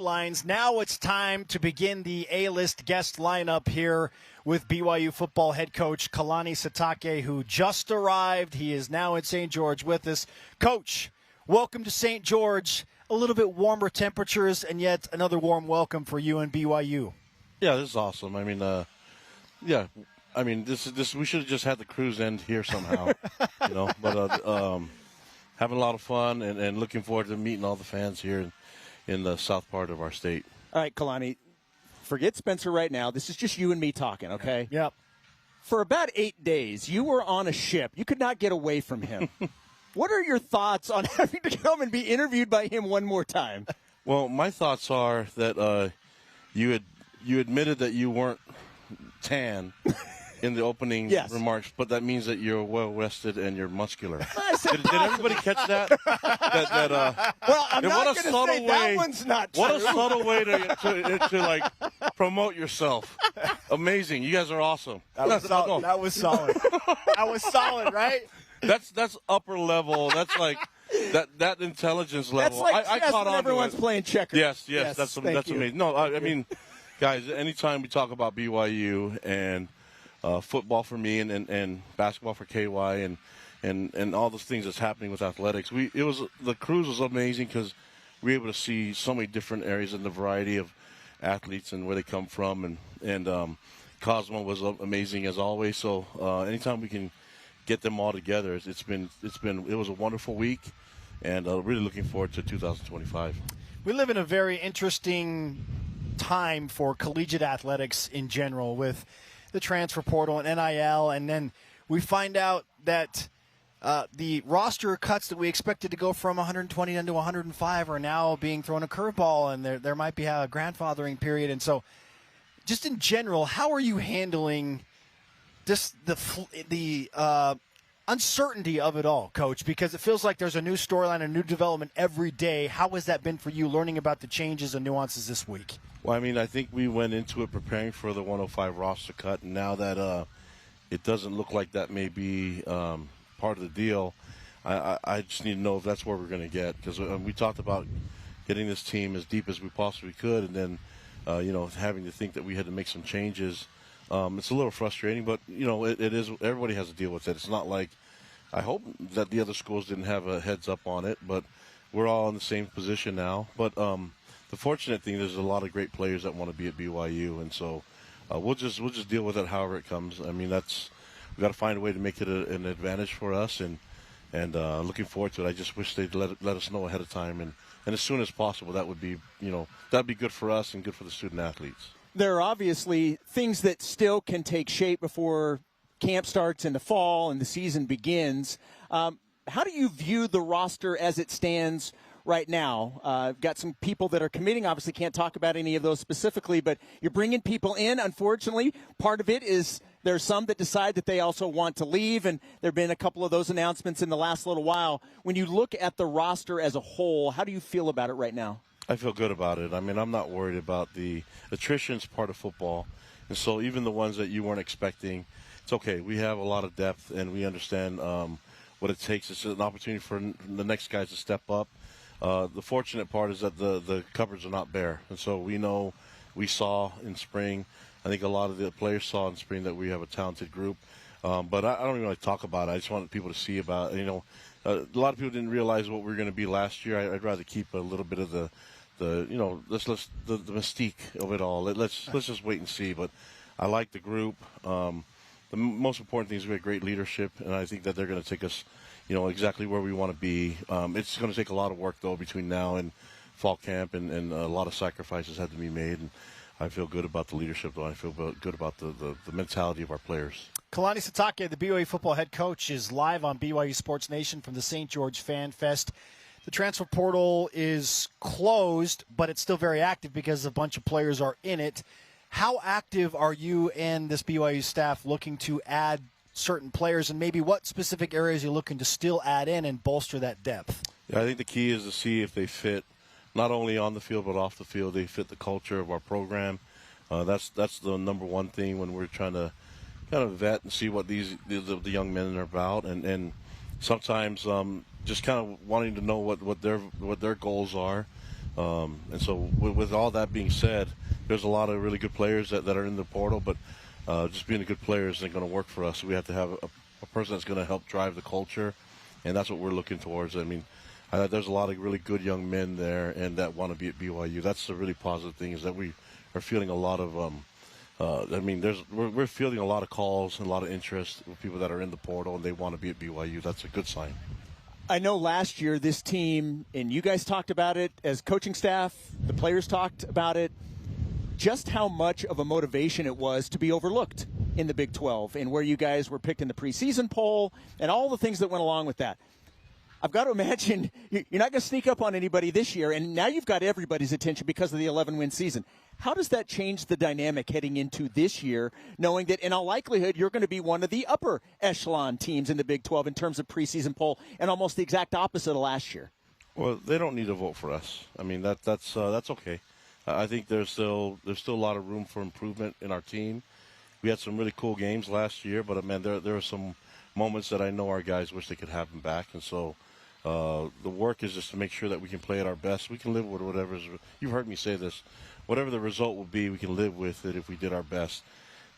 Lines. Now it's time to begin the A-list guest lineup here with BYU football head coach Kalani Sitake, who just arrived. He is now in St. George with us. Coach, welcome to St. George. A little bit warmer temperatures, and yet another warm welcome for you and BYU. Yeah, this is awesome. I mean, this we should have just had the cruise end here somehow, But having a lot of fun and looking forward to meeting all the fans here in the south part of our state. All right, Kalani, forget Spencer right now. This is just you and me talking, okay? Yep. For about 8 days, you were on a ship. You could not get away from him. What are your thoughts on having to come and be interviewed by him one more time? Well, my thoughts are that you admitted that you weren't tan in the opening remarks, but that means that you're well rested and you're muscular. Did everybody catch that? Well, I'm not going to say that one's not true. What a subtle way to promote yourself. Amazing. You guys are awesome. That was solid. That was solid, right? That's upper level. That's like that intelligence level. That's like I caught on. Everyone's playing checkers. Yes. That's amazing. No, I mean, guys, anytime we talk about BYU and football for me and basketball for KY and all those things that's happening with athletics, the cruise was amazing because we were able to see so many different areas and the variety of athletes and where they come from and Cosmo was amazing as always. So anytime we can get them all together, it was a wonderful week and really looking forward to 2025. We live in a very interesting time for collegiate athletics in general with the transfer portal and NIL, and then we find out that the roster cuts that we expected to go from 120 down to 105 are now being thrown a curveball, and there might be a grandfathering period. And so just in general, how are you handling just the uncertainty of it all, Coach? Because it feels like there's a new storyline, a new development every day. How has that been for you, learning about the changes and nuances this week? Well, I mean, I think we went into it preparing for the 105 roster cut, and now that it doesn't look like that may be part of the deal, I just need to know if that's where we're going to get, because we talked about getting this team as deep as we possibly could, and then having to think that we had to make some changes. It's a little frustrating, but it is. Everybody has to deal with it. It's not like, I hope that the other schools didn't have a heads up on it, but we're all in the same position now. But the fortunate thing, there's a lot of great players that want to be at BYU, and so we'll just deal with it however it comes. I mean, we got to find a way to make it an advantage for us, and looking forward to it. I just wish they'd let us know ahead of time, and as soon as possible. That would be that'd be good for us and good for the student athletes. There are obviously things that still can take shape before camp starts in the fall and the season begins. How do you view the roster as it stands right now? I've got some people that are committing. Obviously can't talk about any of those specifically, but you're bringing people in. Unfortunately, part of it is there's some that decide that they also want to leave, and there have been a couple of those announcements in the last little while. When you look at the roster as a whole, how do you feel about it right now? I feel good about it. I mean, I'm not worried about the attrition's part of football. And so even the ones that you weren't expecting, it's okay. We have a lot of depth, and we understand what it takes. It's an opportunity for the next guys to step up. The fortunate part is that the cupboards are not bare. And so we saw in spring, I think a lot of the players saw in spring that we have a talented group. But I don't even want to talk about it. I just want people to see about it. A lot of people didn't realize what we were going to be last year. I'd rather keep a little bit of the mystique of it all. Let's just wait and see. But I like the group. The most important thing is we have great leadership, and I think that they're going to take us, exactly where we want to be. It's going to take a lot of work though between now and fall camp, and a lot of sacrifices had to be made. And I feel good about the leadership, though. I feel good about the mentality of our players. Kalani Sitake, the BYU football head coach, is live on BYU Sports Nation from the St. George Fan Fest. The transfer portal is closed, but it's still very active because a bunch of players are in it. How active are you and this BYU staff looking to add certain players, and maybe what specific areas you're looking to still add in and bolster that depth? Yeah, I think the key is to see if they fit not only on the field but off the field. They fit the culture of our program. That's the number one thing when we're trying to kind of vet and see what the young men are about, and sometimes just kind of wanting to know what their goals are. And so with all that being said, there's a lot of really good players that are in the portal, but just being a good player isn't going to work for us. So we have to have a person that's going to help drive the culture, and that's what we're looking towards. I mean, there's a lot of really good young men there and that want to be at BYU. That's the really positive thing, is that we are feeling a lot of we're fielding a lot of calls and a lot of interest with people that are in the portal and they want to be at BYU. That's a good sign. I know last year this team, and you guys talked about it as coaching staff, the players talked about it, just how much of a motivation it was to be overlooked in the Big 12 and where you guys were picked in the preseason poll and all the things that went along with that. I've got to imagine you're not going to sneak up on anybody this year, and now you've got everybody's attention because of the 11-win season. How does that change the dynamic heading into this year, knowing that in all likelihood you're going to be one of the upper echelon teams in the Big 12 in terms of preseason poll, and almost the exact opposite of last year? Well, they don't need to vote for us. I mean, that's okay. I think there's still a lot of room for improvement in our team. We had some really cool games last year, but man, there are some moments that I know our guys wish they could have them back, and so the work is just to make sure that we can play at our best. We can live with whatever. You've heard me say this. Whatever the result will be, we can live with it if we did our best.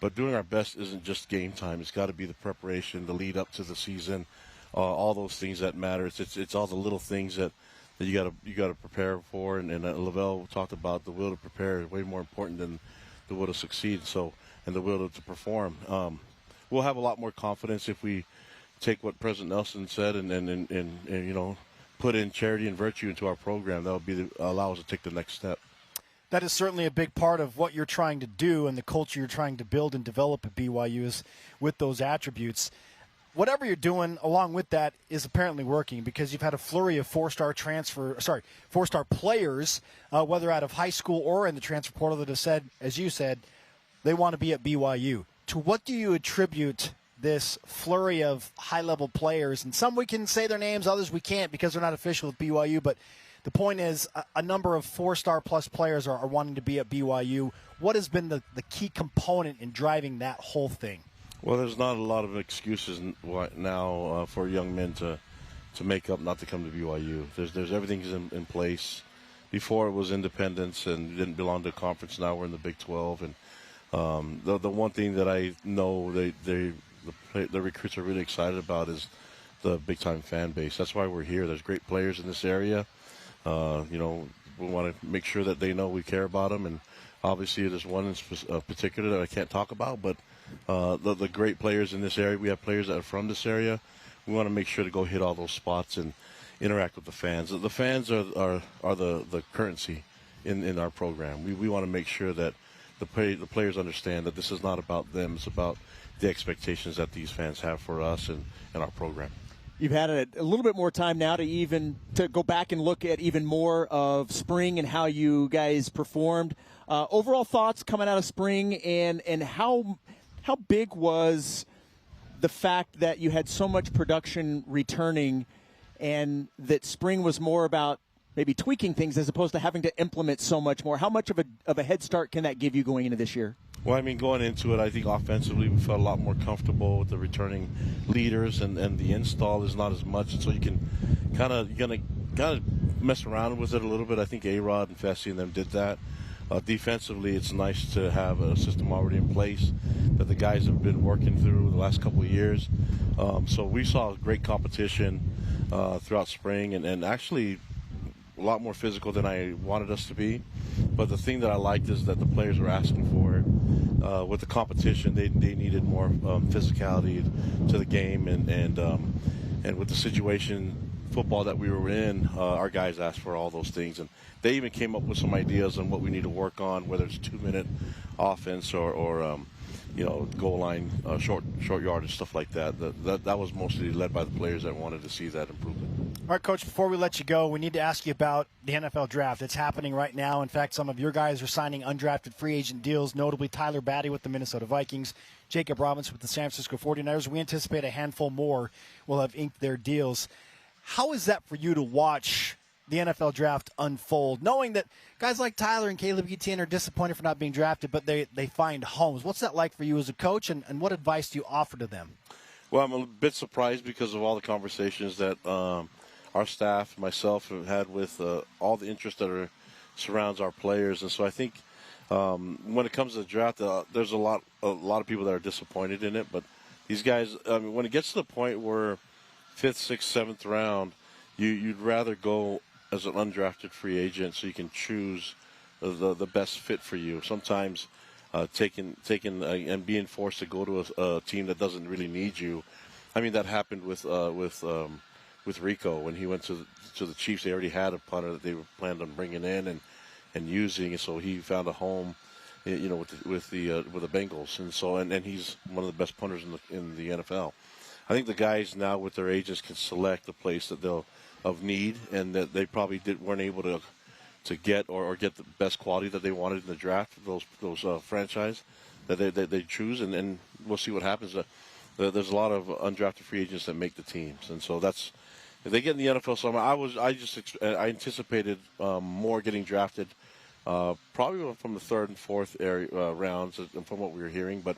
But doing our best isn't just game time. It's got to be the preparation, the lead up to the season, all those things that matter. It's all the little things that you got to prepare for. And Lavelle talked about the will to prepare is way more important than the will to succeed. So, and the will to perform. We'll have a lot more confidence if we take what President Nelson said and put in charity and virtue into our program. That will allow us to take the next step. That is certainly a big part of what you're trying to do and the culture you're trying to build and develop at BYU is with those attributes. Whatever you're doing along with that is apparently working, because you've had a flurry of four-star players, whether out of high school or in the transfer portal, that have said, as you said, they want to be at BYU. To what do you attribute this flurry of high-level players? And some we can say their names, others we can't because they're not official with BYU, but the point is a number of four-star plus players are wanting to be at BYU. What has been the key component in driving that whole thing? Well, there's not a lot of excuses now for young men to make up not to come to BYU. There's everything's in place. Before it was independence and didn't belong to a conference. Now we're in the Big 12. And the one thing that I know the recruits are really excited about is the big-time fan base. That's why we're here. There's great players in this area. We want to make sure that they know we care about them, and obviously there's one in particular that I can't talk about, but the great players in this area, we have players that are from this area. We want to make sure to go hit all those spots and interact with the fans. The fans are the currency in our program. We want to make sure that the players understand that this is not about them. It's about the expectations that these fans have for us and our program. You've had a little bit more time now to go back and look at even more of spring and how you guys performed. Overall thoughts coming out of spring, and how big was the fact that you had so much production returning, and that spring was more about maybe tweaking things as opposed to having to implement so much more? How much of a head start can that give you going into this year? Well, I mean, going into it, I think offensively we felt a lot more comfortable with the returning leaders, and the install is not as much, and so you can kind of mess around with it a little bit. I think A-Rod and Fessy and them did that. Defensively, it's nice to have a system already in place that the guys have been working through the last couple of years. So we saw great competition throughout spring, and actually a lot more physical than I wanted us to be. But the thing that I liked is that the players were asking for it. With the competition, they needed more physicality to the game, and with the situation football that we were in, our guys asked for all those things, and they even came up with some ideas on what we need to work on, whether it's 2-minute offense or goal line, short yardage, stuff like that. That was mostly led by the players that wanted to see that improvement. All right, Coach, before we let you go, we need to ask you about the NFL draft. It's happening right now. In fact, some of your guys are signing undrafted free agent deals, notably Tyler Batty with the Minnesota Vikings, Jacob Robinson with the San Francisco 49ers. We anticipate a handful more will have inked their deals. How is that for you to watch the NFL draft unfold, knowing that guys like Tyler and Caleb Etienne are disappointed for not being drafted, but they find homes? What's that like for you as a coach, and what advice do you offer to them? Well, I'm a bit surprised because of all the conversations that our staff, myself, have had with all the interest that are surrounds our players. And so I think when it comes to the draft, there's a lot of people that are disappointed in it. But these guys, when it gets to the point where 5th, 6th, 7th round, you'd rather go as an undrafted free agent so you can choose the best fit for you. Sometimes taking and being forced to go to a team that doesn't really need you. I mean, that happened with Rico when he went to the Chiefs. They already had a punter that they were planned on bringing in and using, so he found a home, with the Bengals, and he's one of the best punters in the NFL. I think the guys now with their agents can select the place that they'll of need, and that they probably weren't able to get or get the best quality that they wanted in the draft. Those franchise that they choose, and we'll see what happens. There's a lot of undrafted free agents that make the teams, and so that's if they get in the NFL. So I anticipated more getting drafted, probably from the 3rd and 4th rounds, from what we were hearing, but.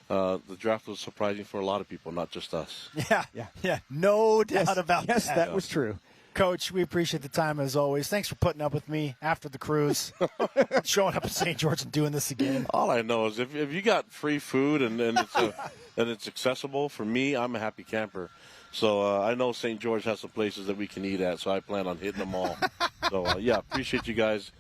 The draft was surprising for a lot of people, not just us. Yeah. No doubt about that. Yes, that was true. Coach, we appreciate the time as always. Thanks for putting up with me after the cruise, showing up in St. George and doing this again. All I know is if you got free food and it's accessible, for me, I'm a happy camper. So I know St. George has some places that we can eat at, so I plan on hitting them all. So, appreciate you guys.